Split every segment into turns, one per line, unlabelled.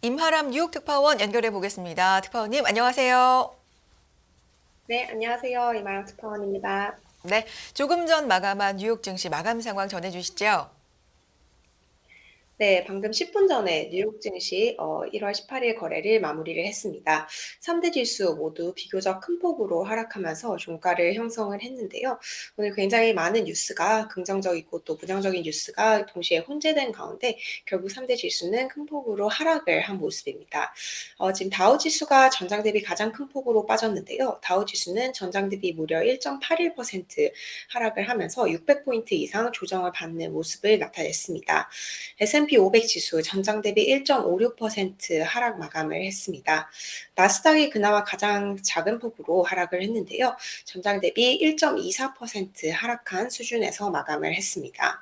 임하람 뉴욕 특파원 연결해 보겠습니다. 특파원님, 안녕하세요.
네, 안녕하세요. 이마영 특파원입니다.
네, 조금 전 마감한 뉴욕 증시 마감 상황 전해주시죠.
네, 방금 10분 전에 뉴욕 증시 1월 18일 거래를 마무리를 했습니다. 3대 지수 모두 비교적 큰 폭으로 하락하면서 종가를 형성을 했는데요. 오늘 굉장히 많은 뉴스가 긍정적이고 또 부정적인 뉴스가 동시에 혼재된 가운데 결국 3대 지수는 큰 폭으로 하락을 한 모습입니다. 지금 다우 지수가 전장 대비 가장 큰 폭으로 빠졌는데요. 다우 지수는 전장 대비 무려 1.81% 하락을 하면서 600포인트 이상 조정을 받는 모습을 나타냈습니다. S&P 500 지수 전장 대비 1.56% 하락 마감을 했습니다. 나스닥이 그나마 가장 작은 폭으로 하락을 했는데요. 전장 대비 1.24% 하락한 수준에서 마감을 했습니다.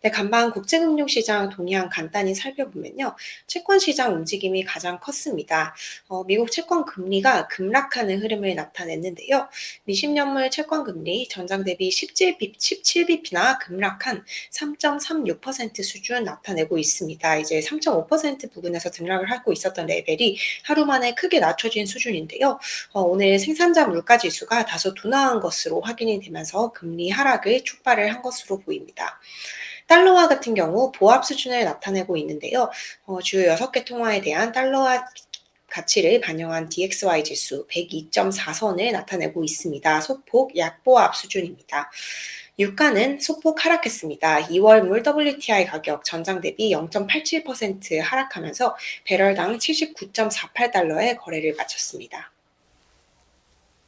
네, 간밤 국제금융시장 동향 간단히 살펴보면요. 채권 시장 움직임이 가장 컸습니다. 미국 채권 금리가 급락하는 흐름을 나타냈는데요. 미 10년물 채권 금리 전장 대비 17bp나 급락한 3.36% 수준 나타내고 있습니다. 이제 3.5% 부근에서 등락을 하고 있었던 레벨이 하루 만에 크게 낮춰진 수준인데요. 오늘 생산자 물가 지수가 다소 둔화한 것으로 확인이 되면서 금리 하락을 촉발을 한 것으로 보입니다. 달러화 같은 경우 보합 수준을 나타내고 있는데요. 주요 6개 통화에 대한 달러화 가치를 반영한 DXY 지수 102.4선을 나타내고 있습니다. 소폭 약보합 수준입니다. 유가는 소폭 하락했습니다. 2월 물 WTI 가격 전장 대비 0.87% 하락하면서 배럴당 79.48달러에 거래를 마쳤습니다.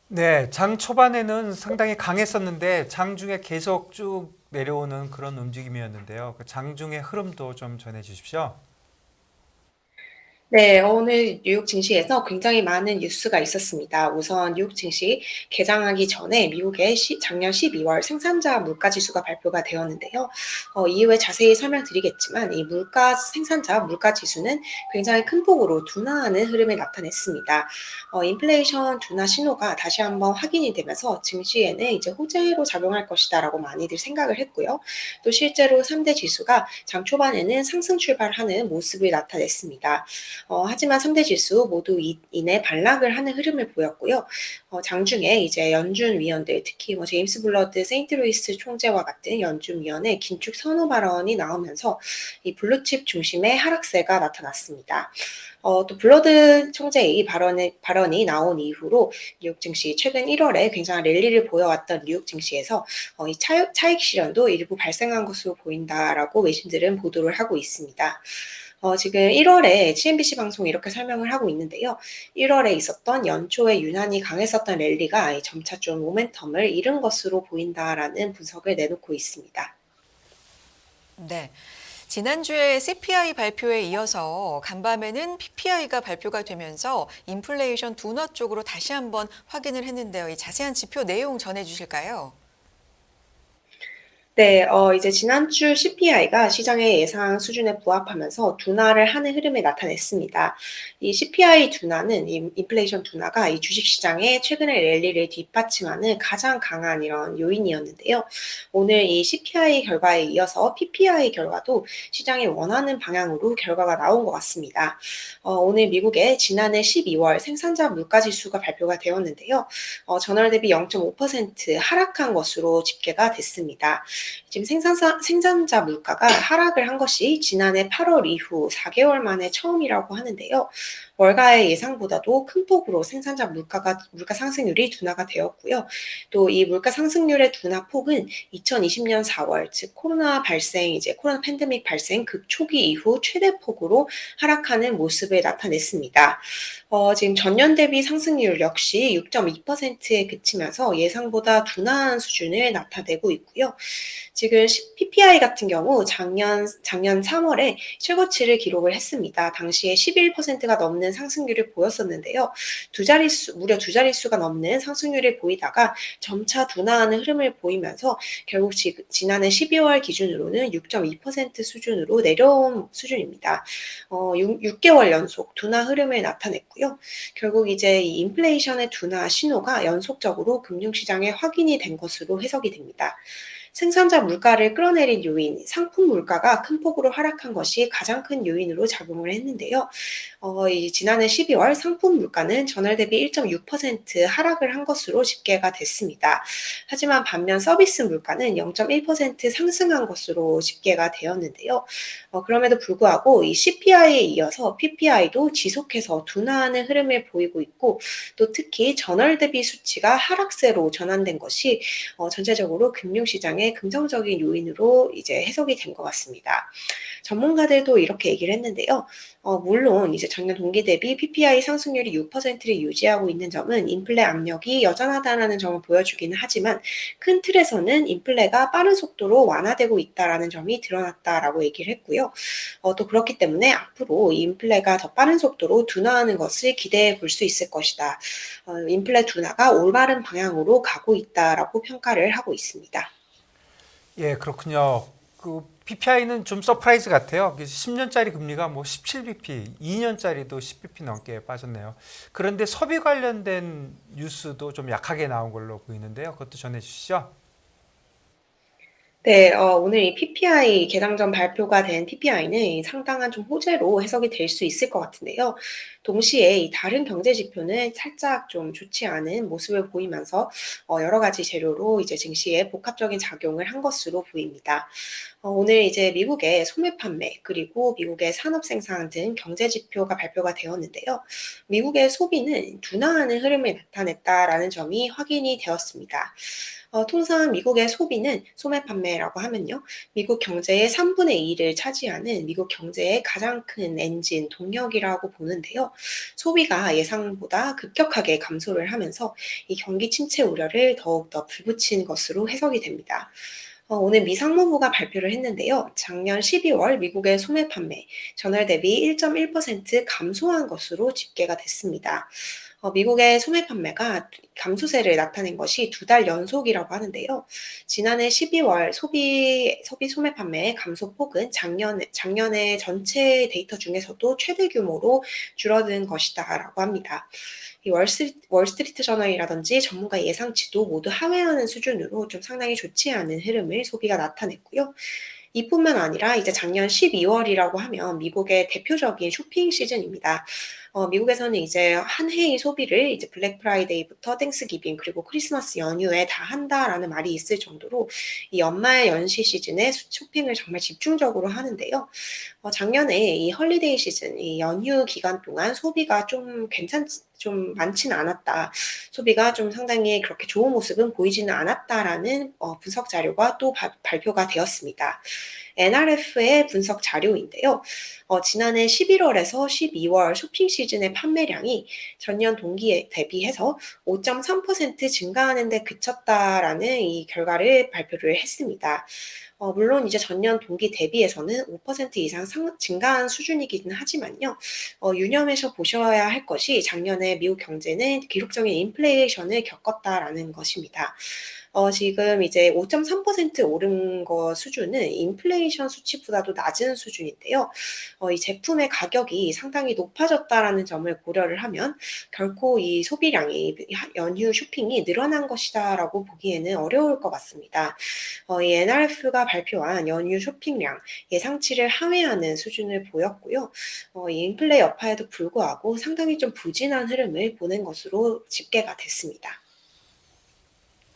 네, 장 초반에는 상당히 강했었는데 장 중에 계속 쭉 내려오는 그런 움직임이었는데요. 그 장 중의 흐름도 좀 전해 주십시오.
네, 오늘 뉴욕 증시에서 굉장히 많은 뉴스가 있었습니다. 우선 뉴욕 증시 개장하기 전에 미국의 작년 12월 생산자 물가 지수가 발표가 되었는데요. 이후에 자세히 설명드리겠지만 이 생산자 물가 지수는 굉장히 큰 폭으로 둔화하는 흐름을 나타냈습니다. 인플레이션 둔화 신호가 다시 한번 확인이 되면서 증시에는 이제 호재로 작용할 것이다라고 많이들 생각을 했고요. 또 실제로 3대 지수가 장 초반에는 상승 출발하는 모습을 나타냈습니다. 하지만 3대 지수 모두 이내 반락을 하는 흐름을 보였고요. 장중에 이제 연준 위원들, 특히 제임스 블러드 세인트루이스 총재와 같은 연준 위원의 긴축 선호 발언이 나오면서 이 블루칩 중심의 하락세가 나타났습니다. 또 블러드 총재의 발언이 나온 이후로 뉴욕 증시 최근 1월에 굉장한 랠리를 보여왔던 뉴욕 증시에서 이 차익 실현도 일부 발생한 것으로 보인다라고 외신들은 보도를 하고 있습니다. 지금 1월에 CNBC 방송이 이렇게 설명을 하고 있는데요. 1월에 있었던 연초에 유난히 강했었던 랠리가 점차 좀 모멘텀을 잃은 것으로 보인다라는 분석을 내놓고 있습니다.
네. 지난주에 CPI 발표에 이어서 간밤에는 PPI가 발표가 되면서 인플레이션 둔화 쪽으로 다시 한번 확인을 했는데요. 이 자세한 지표 내용 전해 주실까요?
네, 이제 지난주 CPI가 시장의 예상 수준에 부합하면서 둔화를 하는 흐름을 나타냈습니다. 이 CPI 둔화는, 인플레이션 둔화가 이 주식시장의 최근의 랠리를 뒷받침하는 가장 강한 이런 요인이었는데요. 오늘 이 CPI 결과에 이어서 PPI 결과도 시장이 원하는 방향으로 결과가 나온 것 같습니다. 오늘 미국의 지난해 12월 생산자 물가지수가 발표가 되었는데요. 전월 대비 0.5% 하락한 것으로 집계가 됐습니다. 지금 생산자 물가가 하락을 한 것이 지난해 8월 이후 4개월 만에 처음이라고 하는데요. 월가의 예상보다도 큰 폭으로 생산자 물가 상승률이 둔화가 되었고요. 또 이 물가 상승률의 둔화 폭은 2020년 4월, 즉 코로나 팬데믹 발생 극초기 이후 최대 폭으로 하락하는 모습을 나타냈습니다. 지금 전년 대비 상승률 역시 6.2%에 그치면서 예상보다 둔화한 수준을 나타내고 있고요. 지금 PPI 같은 경우 작년 3월에 최고치를 기록을 했습니다. 당시에 11%가 넘는 상승률을 보였었는데요. 무려 두 자릿수가 넘는 상승률을 보이다가 점차 둔화하는 흐름을 보이면서 결국 지난해 12월 기준으로는 6.2% 수준으로 내려온 수준입니다. 6개월 연속 둔화 흐름을 나타냈고요. 결국 이제 이 인플레이션의 둔화 신호가 연속적으로 금융시장에 확인이 된 것으로 해석이 됩니다. 생산자 물가를 끌어내린 요인, 상품 물가가 큰 폭으로 하락한 것이 가장 큰 요인으로 작용을 했는데요. 이 지난해 12월 상품 물가는 전월 대비 1.6% 하락을 한 것으로 집계가 됐습니다. 하지만 반면 서비스 물가는 0.1% 상승한 것으로 집계가 되었는데요. 그럼에도 불구하고 이 CPI에 이어서 PPI도 지속해서 둔화하는 흐름을 보이고 있고, 또 특히 전월 대비 수치가 하락세로 전환된 것이 전체적으로 금융시장의 긍정적인 요인으로 이제 해석이 된 것 같습니다. 전문가들도 이렇게 얘기를 했는데요. 물론 이제 작년 동기 대비 PPI 상승률이 6%를 유지하고 있는 점은 인플레 압력이 여전하다는 점을 보여주기는 하지만 큰 틀에서는 인플레가 빠른 속도로 완화되고 있다는 점이 드러났다라고 얘기를 했고요. 또 그렇기 때문에 앞으로 인플레가 더 빠른 속도로 둔화하는 것을 기대해 볼 수 있을 것이다. 인플레 둔화가 올바른 방향으로 가고 있다라고 평가를 하고 있습니다.
예, 그렇군요. 그 PPI는 좀 서프라이즈 같아요. 10년짜리 금리가 뭐 17bp, 2년짜리도 10bp 넘게 빠졌네요. 그런데 소비 관련된 뉴스도 좀 약하게 나온 걸로 보이는데요. 그것도 전해주시죠.
네, 오늘 이 PPI 개장 전 발표가 된 PPI는 상당한 좀 호재로 해석이 될 수 있을 것 같은데요. 동시에 이 다른 경제 지표는 살짝 좀 좋지 않은 모습을 보이면서 여러 가지 재료로 이제 증시에 복합적인 작용을 한 것으로 보입니다. 오늘 이제 미국의 소매 판매 그리고 미국의 산업 생산 등 경제 지표가 발표가 되었는데요. 미국의 소비는 둔화하는 흐름을 나타냈다라는 점이 확인이 되었습니다. 통상 미국의 소비는 소매 판매라고 하면요. 미국 경제의 3분의 2를 차지하는 미국 경제의 가장 큰 엔진, 동력이라고 보는데요. 소비가 예상보다 급격하게 감소를 하면서 이 경기 침체 우려를 더욱더 불붙인 것으로 해석이 됩니다. 오늘 미 상무부가 발표를 했는데요. 작년 12월 미국의 소매 판매 전월 대비 1.1% 감소한 것으로 집계가 됐습니다. 미국의 소매 판매가 감소세를 나타낸 것이 두 달 연속이라고 하는데요. 지난해 12월 소비 소매 판매의 감소폭은 작년의 전체 데이터 중에서도 최대 규모로 줄어든 것이다라고 합니다. 이 월스트리트 저널이라든지 전문가 예상치도 모두 하회하는 수준으로 좀 상당히 좋지 않은 흐름을 소비가 나타냈고요. 이뿐만 아니라 이제 작년 12월이라고 하면 미국의 대표적인 쇼핑 시즌입니다. 미국에서는 이제 한 해의 소비를 이제 블랙 프라이데이부터 땡스기빙 그리고 크리스마스 연휴에 다 한다라는 말이 있을 정도로 이 연말 연시 시즌에 쇼핑을 정말 집중적으로 하는데요. 작년에 이 헐리데이 시즌, 이 연휴 기간 동안 소비가 좀 많지는 않았다. 소비가 좀 상당히 그렇게 좋은 모습은 보이지는 않았다라는 분석 자료가 또 발표가 되었습니다. NRF의 분석 자료인데요. 지난해 11월에서 12월 쇼핑 시즌의 판매량이 전년 동기에 대비해서 5.3% 증가하는 데 그쳤다라는 이 결과를 발표를 했습니다. 물론 이제 전년 동기 대비해서는 5% 이상 증가한 수준이기는 하지만요. 유념해서 보셔야 할 것이 작년에 미국 경제는 기록적인 인플레이션을 겪었다라는 것입니다. 지금 이제 5.3% 오른 거 수준은 인플레이션 수치보다도 낮은 수준인데요. 이 제품의 가격이 상당히 높아졌다라는 점을 고려를 하면 결코 이 소비량이 연휴 쇼핑이 늘어난 것이다라고 보기에는 어려울 것 같습니다. 이 NRF가 발표한 연휴 쇼핑량 예상치를 하회하는 수준을 보였고요. 이 인플레 여파에도 불구하고 상당히 좀 부진한 흐름을 보낸 것으로 집계가 됐습니다.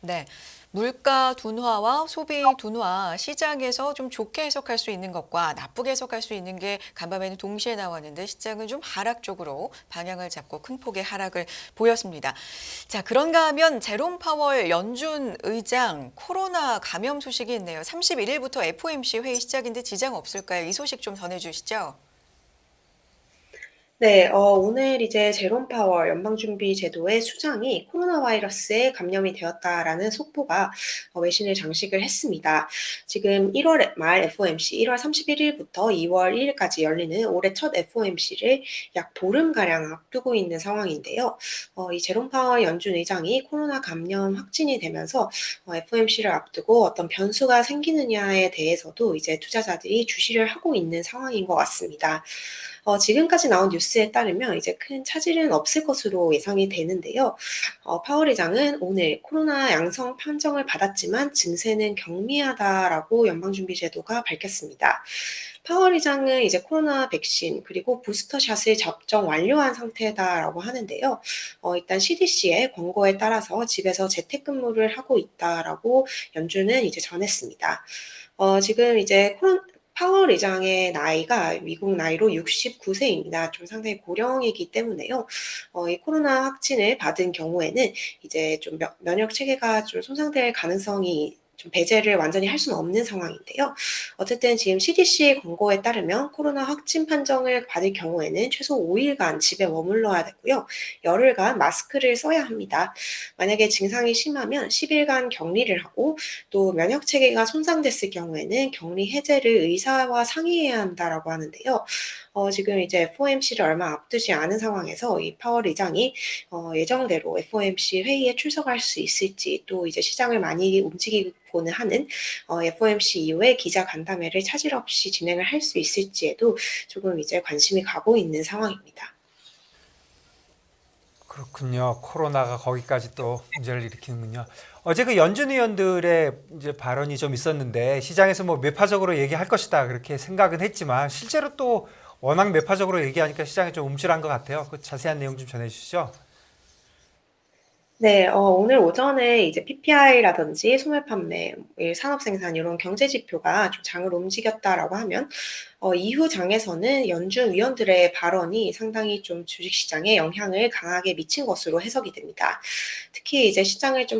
네. 물가 둔화와 소비 둔화 시장에서 좀 좋게 해석할 수 있는 것과 나쁘게 해석할 수 있는 게 간밤에는 동시에 나왔는데 시장은 좀 하락 쪽으로 방향을 잡고 큰 폭의 하락을 보였습니다. 자, 그런가 하면 제롬 파월 연준 의장 코로나 감염 소식이 있네요. 31일부터 FOMC 회의 시작인데 지장 없을까요? 이 소식 좀 전해주시죠.
네, 오늘 이제 제롬 파월 연방준비제도의 수장이 코로나 바이러스에 감염이 되었다라는 속보가 외신을 장식을 했습니다. 지금 1월 말 FOMC 1월 31일부터 2월 1일까지 열리는 올해 첫 FOMC를 약 보름가량 앞두고 있는 상황인데요. 이 제롬 파월 연준 의장이 코로나 감염 확진이 되면서 FOMC를 앞두고 어떤 변수가 생기느냐에 대해서도 이제 투자자들이 주시를 하고 있는 상황인 것 같습니다. 지금까지 나온 뉴스에 따르면 이제 큰 차질은 없을 것으로 예상이 되는데요. 파월 의장은 오늘 코로나 양성 판정을 받았지만 증세는 경미하다라고 연방준비제도가 밝혔습니다. 파월 의장은 이제 코로나 백신 그리고 부스터샷을 접종 완료한 상태다라고 하는데요. 일단 CDC의 권고에 따라서 집에서 재택근무를 하고 있다라고 연준은 이제 전했습니다. 지금 이제 파월 의장의 나이가 미국 나이로 69세입니다. 좀 상당히 고령이기 때문에요. 이 코로나 확진을 받은 경우에는 이제 좀 면역 체계가 좀 손상될 가능성이 좀 배제를 완전히 할 수는 없는 상황인데요. 어쨌든 지금 CDC 권고에 따르면 코로나 확진 판정을 받을 경우에는 최소 5일간 집에 머물러야 되고요. 열흘간 마스크를 써야 합니다. 만약에 증상이 심하면 10일간 격리를 하고 또 면역 체계가 손상됐을 경우에는 격리 해제를 의사와 상의해야 한다라고 하는데요. 지금 이제 FOMC를 얼마 앞두지 않은 상황에서 이 파월 의장이 예정대로 FOMC 회의에 출석할 수 있을지 또 이제 시장을 많이 움직이고는 하는 FOMC 이후에 기자 간담회를 차질 없이 진행을 할 수 있을지에도 조금 이제 관심이 가고 있는 상황입니다.
그렇군요. 코로나가 거기까지 또 문제를 일으키는군요. 어제 그 연준 의원들의 이제 발언이 좀 있었는데 시장에서 뭐 매파적으로 얘기할 것이다 그렇게 생각은 했지만 실제로 또 워낙 매파적으로 얘기하니까 시장이 좀 움찔한 것 같아요. 그 자세한 내용 좀 전해주시죠.
네, 오늘 오전에 이제 PPI라든지 소매 판매, 산업 생산 이런 경제 지표가 좀 장을 움직였다라고 하면 이후 장에서는 연준 위원들의 발언이 상당히 좀 주식시장에 영향을 강하게 미친 것으로 해석이 됩니다. 특히 이제 시장을 좀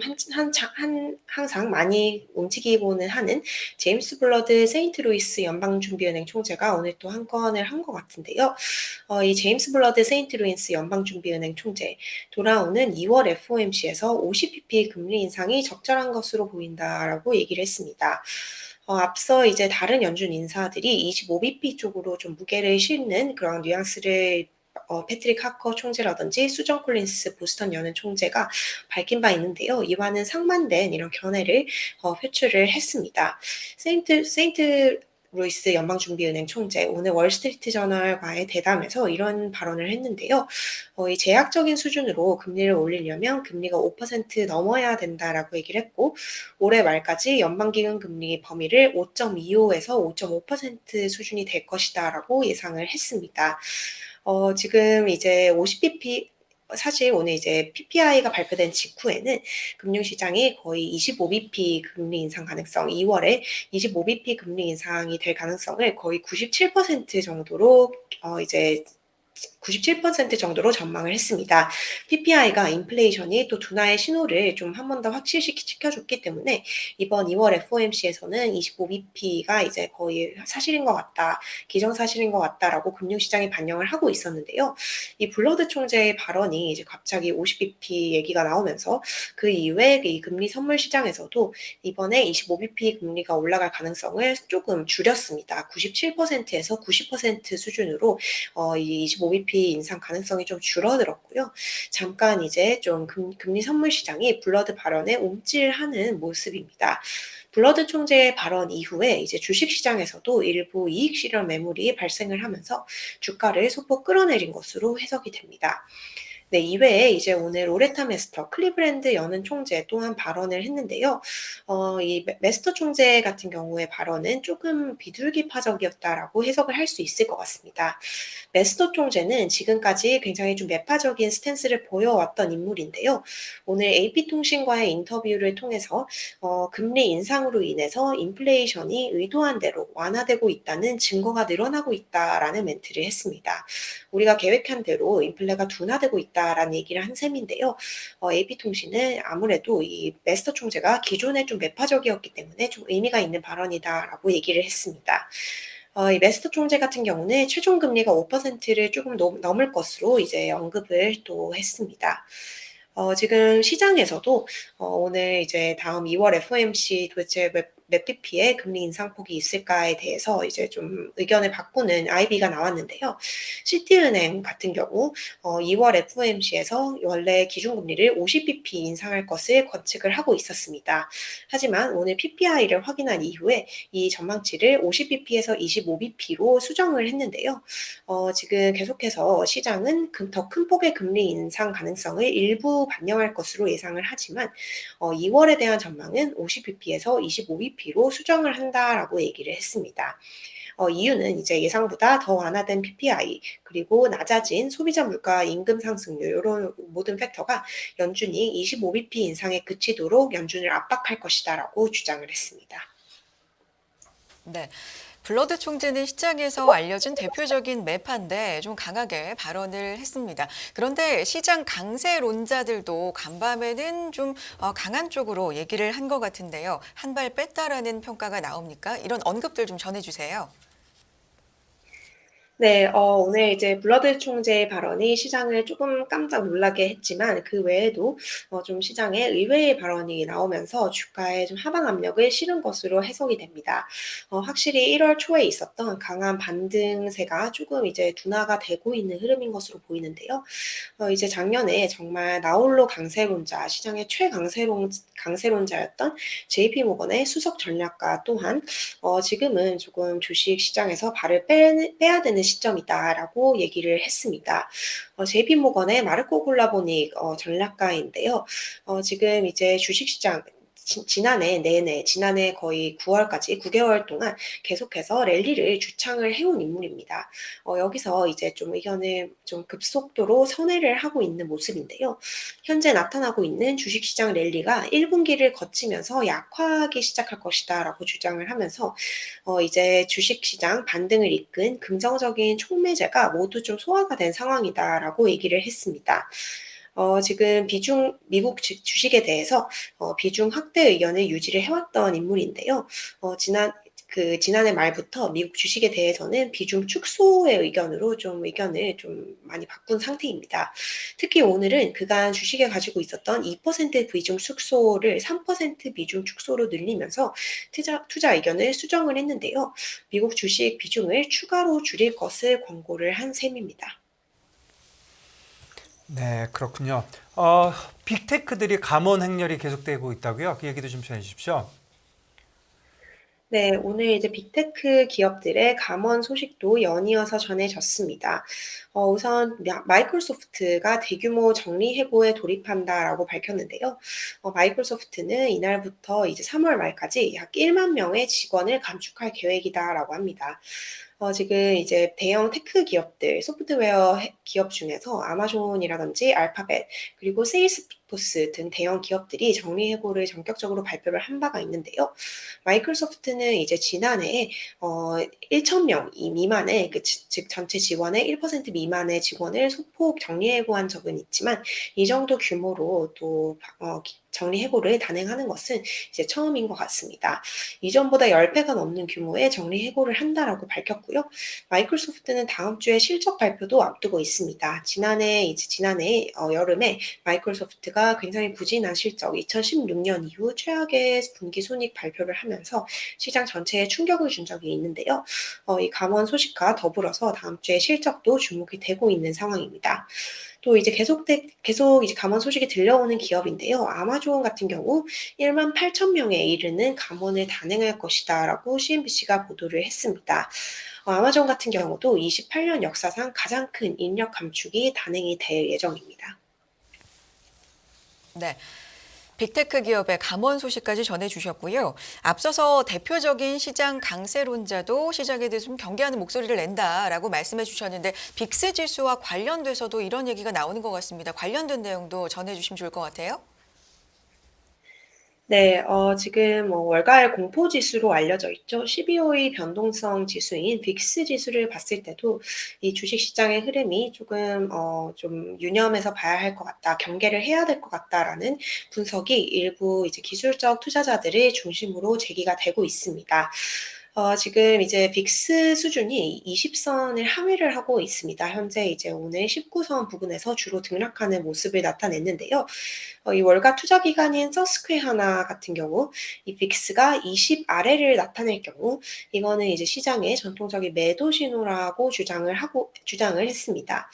항상 많이 움직이고는 하는 제임스 블러드 세인트루이스 연방준비은행 총재가 오늘 또 한 건을 한 것 같은데요. 이 제임스 블러드 세인트루이스 연방준비은행 총재, 돌아오는 2월 FOMC에서 50bp 금리 인상이 적절한 것으로 보인다라고 얘기를 했습니다. 앞서 이제 다른 연준 인사들이 25bp 쪽으로 좀 무게를 실는 그런 뉘앙스를 패트릭 하커 총재라든지 수전 콜린스 보스턴 연은 총재가 밝힌 바 있는데요. 이와는 상반된 이런 견해를 표출을 했습니다. 세인트 루이스 연방준비은행 총재 오늘 월스트리트 저널과의 대담에서 이런 발언을 했는데요. 이 제약적인 수준으로 금리를 올리려면 금리가 5% 넘어야 된다라고 얘기를 했고 올해 말까지 연방기금 금리 범위를 5.25에서 5.5% 수준이 될 것이다라고 예상을 했습니다. 지금 이제 50bp 사실 오늘 이제 PPI가 발표된 직후에는 금융시장이 거의 25bp 금리 인상 가능성, 2월에 25bp 금리 인상이 될 가능성을 거의 97% 정도로 이제 97% 정도로 전망을 했습니다. PPI가 인플레이션이 또 둔화의 신호를 좀 한 번 더 확실시켜줬기 때문에 이번 2월 FOMC에서는 25bp가 이제 거의 사실인 것 같다, 기정사실인 것 같다라고 금융시장이 반영을 하고 있었는데요. 이 블러드 총재의 발언이 이제 갑자기 50bp 얘기가 나오면서 그 이후에 이 금리 선물 시장에서도 이번에 25bp 금리가 올라갈 가능성을 조금 줄였습니다. 97%에서 90% 수준으로 이 25bp 인상 가능성이 좀 줄어들었고요. 잠깐 이제 좀 금리 선물 시장이 블러드 발언에 움찔하는 모습입니다. 블러드 총재의 발언 이후에 이제 주식 시장에서도 일부 이익 실현 매물이 발생을 하면서 주가를 소폭 끌어내린 것으로 해석이 됩니다. 네, 이외에 이제 오늘 로레타 메스터 클리브랜드 연은 총재 또한 발언을 했는데요. 이 메스터 총재 같은 경우의 발언은 조금 비둘기파적이었다라고 해석을 할 수 있을 것 같습니다. 메스터 총재는 지금까지 굉장히 좀 매파적인 스탠스를 보여왔던 인물인데요. 오늘 AP통신과의 인터뷰를 통해서 금리 인상으로 인해서 인플레이션이 의도한 대로 완화되고 있다는 증거가 늘어나고 있다라는 멘트를 했습니다. 우리가 계획한 대로 인플레가 둔화되고 있다라는 얘기를 한 셈인데요. AP통신은 아무래도 이 메스터 총재가 기존에 좀 매파적이었기 때문에 좀 의미가 있는 발언이다라고 얘기를 했습니다. 이 메스터 총재 같은 경우는 최종 금리가 5%를 조금 넘을 것으로 이제 언급을 또 했습니다. 지금 시장에서도 오늘 이제 다음 2월 FOMC 도대체 몇 BP의 금리 인상폭이 있을까에 대해서 이제 좀 의견을 바꾸는 IB가 나왔는데요. 시티은행 같은 경우 2월 FOMC에서 원래 기준금리를 50bp 인상할 것을 관측을 하고 있었습니다. 하지만 오늘 PPI를 확인한 이후에 이 전망치를 50bp에서 25bp로 수정을 했는데요. 지금 계속해서 시장은 더 큰 폭의 금리 인상 가능성을 일부 반영할 것으로 예상을 하지만 2월에 대한 전망은 50bp에서 25bp로 수정을 한다라고 얘기를 했습니다. 이유는 이제 예상보다 더 완화된 PPI 그리고 낮아진 소비자 물가 임금 상승률 이런 모든 팩터가 연준이 25bp 인상에 그치도록 연준을 압박할 것이다라고 주장을 했습니다.
네. 블러드 총재는 시장에서 알려진 대표적인 매파인데 좀 강하게 발언을 했습니다. 그런데 시장 강세론자들도 간밤에는 좀 강한 쪽으로 얘기를 한 것 같은데요. 한 발 뺐다라는 평가가 나옵니까? 이런 언급들 좀 전해주세요.
네, 오늘 이제 블러드 총재의 발언이 시장을 조금 깜짝 놀라게 했지만 그 외에도 좀 시장에 의외의 발언이 나오면서 주가에 좀 하방 압력을 실은 것으로 해석이 됩니다. 확실히 1월 초에 있었던 강한 반등세가 조금 이제 둔화가 되고 있는 흐름인 것으로 보이는데요. 이제 작년에 정말 나홀로 강세론자, 시장의 강세론자였던 JP 모건의 수석 전략가 또한 지금은 조금 주식 시장에서 발을 빼야 되는 시점이다라고 얘기를 했습니다. JP 모건의 마르코 콜라보닉 전략가인데요. 지금 이제 주식 시장 지난해 거의 9월까지 9개월 동안 계속해서 랠리를 주창을 해온 인물입니다. 여기서 이제 좀 의견을 좀 급속도로 선회를 하고 있는 모습인데요. 현재 나타나고 있는 주식시장 랠리가 1분기를 거치면서 약화하기 시작할 것이다라고 주장을 하면서 이제 주식시장 반등을 이끈 긍정적인 촉매제가 모두 좀 소화가 된 상황이다라고 얘기를 했습니다. 지금 미국 주식에 대해서 비중 확대 의견을 유지를 해왔던 인물인데요. 지난해 말부터 미국 주식에 대해서는 비중 축소의 의견으로 좀 의견을 좀 많이 바꾼 상태입니다. 특히 오늘은 그간 주식에 가지고 있었던 2% 비중 축소를 3% 비중 축소로 늘리면서 투자 의견을 수정을 했는데요. 미국 주식 비중을 추가로 줄일 것을 권고를 한 셈입니다.
네, 그렇군요. 빅테크들이 감원 행렬이 계속되고 있다고요? 그 얘기도 좀 전해 주십시오.
네, 오늘 이제 빅테크 기업들의 감원 소식도 연이어서 전해졌습니다. 우선 마이크로소프트가 대규모 정리 해고에 돌입한다라고 밝혔는데요. 마이크로소프트는 이날부터 이제 3월 말까지 약 1만 명의 직원을 감축할 계획이다라고 합니다. 지금 이제 대형 테크 기업들, 소프트웨어 기업 중에서 아마존이라든지 알파벳, 그리고 세일스포스 등 대형 기업들이 정리해고를 전격적으로 발표를 한 바가 있는데요. 마이크로소프트는 이제 지난해에 1,000명 미만의 즉 전체 직원의 1% 미만의 직원을 소폭 정리해고한 적은 있지만 이 정도 규모로 또 정리해고를 단행하는 것은 이제 처음인 것 같습니다. 이전보다 10배가 넘는 규모의 정리해고를 한다라고 밝혔고요. 마이크로소프트는 다음 주에 실적 발표도 앞두고 있습니다. 지난해 여름에 마이크로소프트가 굉장히 부진한 실적, 2016년 이후 최악의 분기 손익 발표를 하면서 시장 전체에 충격을 준 적이 있는데요. 이 감원 소식과 더불어서 다음 주에 실적도 주목이 되고 있는 상황입니다. 또 이제 계속 이제 감원 소식이 들려오는 기업인데요. 아마존 같은 경우 1만 8천 명에 이르는 감원을 단행할 것이다라고 CNBC가 보도를 했습니다. 아마존 같은 경우도 28년 역사상 가장 큰 인력 감축이 단행이 될 예정입니다.
네. 빅테크 기업의 감원 소식까지 전해주셨고요. 앞서서 대표적인 시장 강세론자도 시장에 대해서 좀 경계하는 목소리를 낸다라고 말씀해 주셨는데 빅스 지수와 관련돼서도 이런 얘기가 나오는 것 같습니다. 관련된 내용도 전해주시면 좋을 것 같아요.
네, 지금 월가의 공포 지수로 알려져 있죠. 12호의 변동성 지수인 빅스 지수를 봤을 때도 이 주식 시장의 흐름이 조금 좀 유념해서 봐야 할 것 같다, 경계를 해야 될 것 같다라는 분석이 일부 이제 기술적 투자자들을 중심으로 제기가 되고 있습니다. 지금 이제 빅스 수준이 20선을 하회를 하고 있습니다. 현재 이제 오늘 19선 부근에서 주로 등락하는 모습을 나타냈는데요. 이 월가 투자 기관인 서스퀘하나 같은 경우 이 빅스가 20 아래를 나타낼 경우 이거는 이제 시장의 전통적인 매도 신호라고 주장을 했습니다.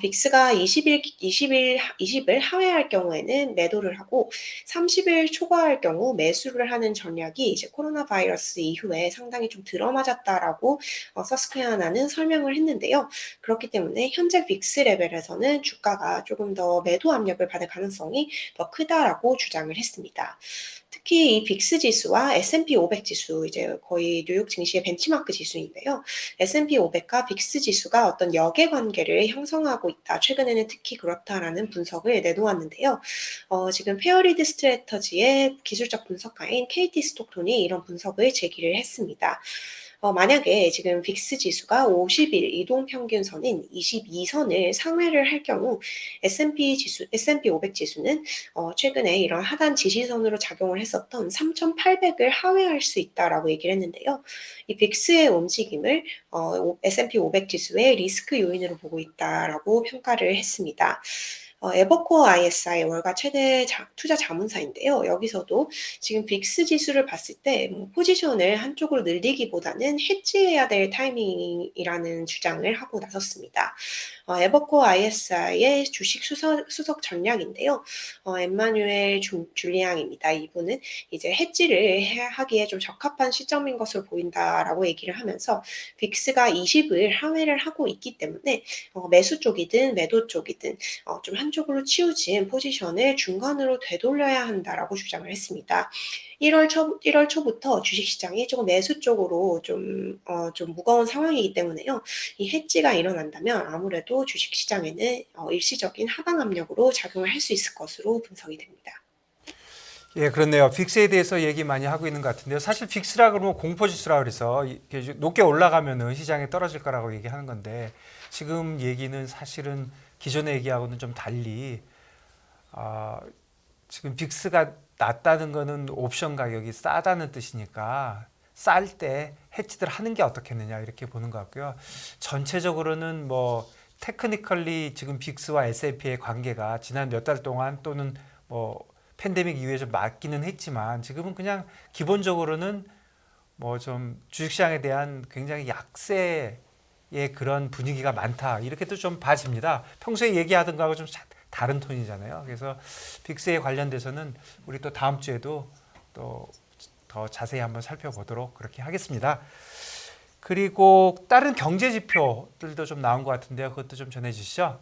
빅스가 20을 하회할 경우에는 매도를 하고 30을 초과할 경우 매수를 하는 전략이 이제 코로나 바이러스 이후에 상당히 좀 들어맞았다라고 서스퀘하나는 설명을 했는데요. 그렇기 때문에 현재 빅스 레벨에서는 주가가 조금 더 매도 압력을 받을 가능성이 더 크다라고 주장을 했습니다. 특히 이 빅스 지수와 S&P 500 지수, 이제 거의 뉴욕 증시의 벤치마크 지수인데요. S&P 500과 빅스 지수가 어떤 역의 관계를 형성하고 있다. 최근에는 특히 그렇다라는 분석을 내놓았는데요. 지금 페어리드 스트래터지의 기술적 분석가인 KT 스톡톤이 이런 분석을 제기를 했습니다. 만약에 지금 빅스 지수가 50일 이동평균선인 22선을 상회를 할 경우 S&P 500 지수는 최근에 이런 하단 지지선으로 작용을 했었던 3,800을 하회할 수 있다라고 얘기를 했는데요. 이 빅스의 움직임을 S&P 500 지수의 리스크 요인으로 보고 있다라고 평가를 했습니다. 에버코어 ISI 월가 최대 투자 자문사인데요. 여기서도 지금 빅스 지수를 봤을 때 포지션을 한쪽으로 늘리기보다는 해지해야 될 타이밍이라는 주장을 하고 나섰습니다. 에버코어 ISI의 주식 수석 전략인데요. 엠마뉴엘 줄리앙입니다. 이분은 이제 해지를 하기에 좀 적합한 시점인 것으로 보인다라고 얘기를 하면서 빅스가 20을 하회를 하고 있기 때문에 매수 쪽이든 매도 쪽이든 좀 한쪽으로 치우친 포지션을 중간으로 되돌려야 한다라고 주장을 했습니다. 1월 초부터 주식시장이 조금 매수 쪽으로 좀 무거운 상황이기 때문에요. 이 해지가 일어난다면 아무래도 주식시장에는 일시적인 하방 압력으로 작용을 할 수 있을 것으로 분석이 됩니다.
예, 그렇네요. 빅스에 대해서 얘기 많이 하고 있는 것 같은데요. 사실 빅스라 그러면 공포지수라 그래서 이렇게 높게 올라가면은 시장에 떨어질 거라고 얘기하는 건데 지금 얘기는 사실은 기존의 얘기하고는 좀 달리 지금 빅스가 낮다는 거는 옵션 가격이 싸다는 뜻이니까 쌀 때 해치들 하는 게 어떻겠느냐 이렇게 보는 것 같고요. 전체적으로는 뭐 테크니컬리 지금 빅스와 S&P의 관계가 지난 몇 달 동안 또는 뭐 팬데믹 이후에 좀 맞기는 했지만 지금은 그냥 기본적으로는 뭐 좀 주식시장에 대한 굉장히 약세의 그런 분위기가 많다 이렇게도 좀 봐집니다. 평소에 얘기하던 거하고 좀 다른 톤이잖아요. 그래서 빅스에 관련돼서는 우리 또 다음 주에도 또 더 자세히 한번 살펴보도록 그렇게 하겠습니다. 그리고 다른 경제 지표들도 좀 나온 것 같은데요. 그것도 좀 전해주시죠.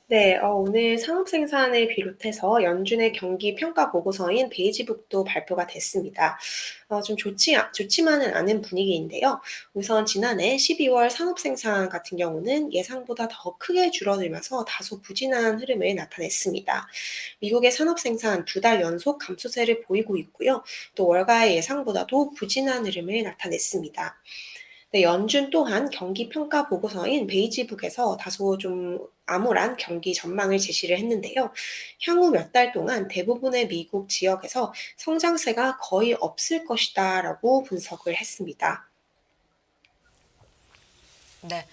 네, 오늘 산업생산을 비롯해서 연준의 경기 평가 보고서인 베이지북도 발표가 됐습니다. 좀 좋지만은 않은 분위기인데요. 우선 지난해 12월 산업생산 같은 경우는 예상보다 더 크게 줄어들면서 다소 부진한 흐름을 나타냈습니다. 미국의 산업생산 2달 연속 감소세를 보이고 있고요. 또 월가의 예상보다도 부진한 흐름을 나타냈습니다. 네, 연준 또한 경기 평가 보고서인 베이지북에서 다소 좀 암울한 경기 전망을 제시를 했는데요. 향후 몇 달 동안 대부분의 미국 지역에서 성장세가 거의 없을 것이다라고 분석을 했습니다.
네.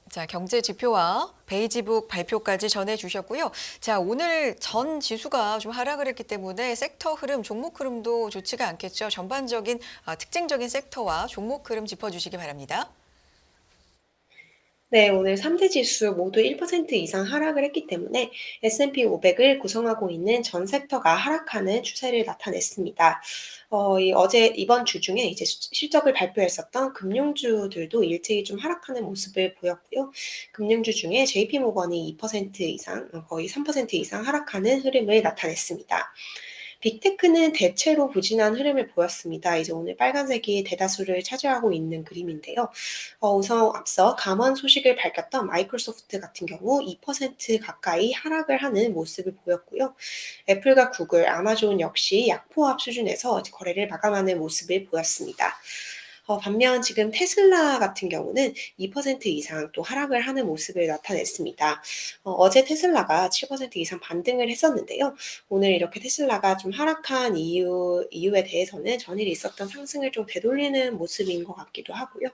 자, 경제 지표와 베이지북 발표까지 전해주셨고요. 자, 오늘 전 지수가 좀 하락을 했기 때문에 섹터 흐름, 종목 흐름도 좋지가 않겠죠. 전반적인 특징적인 섹터와 종목 흐름 짚어주시기 바랍니다.
네, 오늘 3대 지수 모두 1% 이상 하락을 했기 때문에 S&P 500을 구성하고 있는 전 섹터가 하락하는 추세를 나타냈습니다. 이번 주 중에 이제 실적을 발표했었던 금융주들도 일제히 좀 하락하는 모습을 보였고요. 금융주 중에 JP모건이 2% 이상, 거의 3% 이상 하락하는 흐름을 나타냈습니다. 빅테크는 대체로 부진한 흐름을 보였습니다. 이제 오늘 빨간색이 대다수를 차지하고 있는 그림인데요. 우선 앞서 감원 소식을 밝혔던 마이크로소프트 같은 경우 2% 가까이 하락을 하는 모습을 보였고요. 애플과 구글, 아마존 역시 약포합 수준에서 거래를 마감하는 모습을 보였습니다. 반면 지금 테슬라 같은 경우는 2% 이상 또 하락을 하는 모습을 나타냈습니다. 어제 테슬라가 7% 이상 반등을 했었는데요. 오늘 이렇게 테슬라가 좀 하락한 이유에 대해서는 전일 있었던 상승을 좀 되돌리는 모습인 것 같기도 하고요.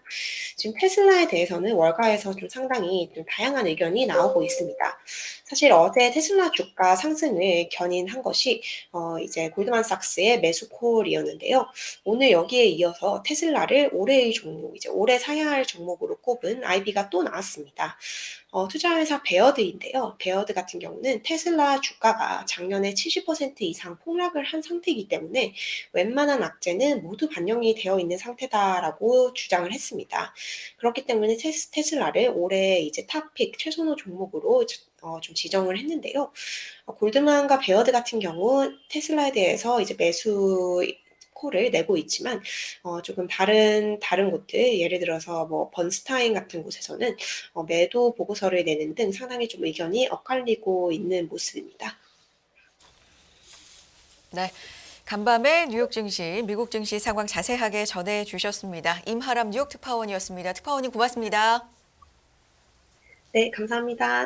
지금 테슬라에 대해서는 월가에서 좀 상당히 좀 다양한 의견이 나오고 있습니다. 사실 어제 테슬라 주가 상승을 견인한 것이 이제 골드만삭스의 매수콜이었는데요. 오늘 여기에 이어서 테슬라를 올해의 종목, 이제 올해 사야 할 종목으로 꼽은 IB가 또 나왔습니다. 투자회사 베어드인데요. 베어드 같은 경우는 테슬라 주가가 작년에 70% 이상 폭락을 한 상태이기 때문에 웬만한 악재는 모두 반영이 되어 있는 상태다라고 주장을 했습니다. 그렇기 때문에 테슬라를 올해 이제 탑픽 최선호 종목으로 좀 지정을 했는데요. 골드만과 베어드 같은 경우 테슬라에 대해서 이제 매수 콜을 내고 있지만 조금 다른 곳들 예를 들어서 뭐 번스타인 같은 곳에서는 매도 보고서를 내는 등 상당히 좀 의견이 엇갈리고 있는 모습입니다.
네. 간밤에 뉴욕 증시, 미국 증시 상황 자세하게 전해 주셨습니다. 임하람 뉴욕 특파원이었습니다. 특파원님 고맙습니다.
네, 감사합니다.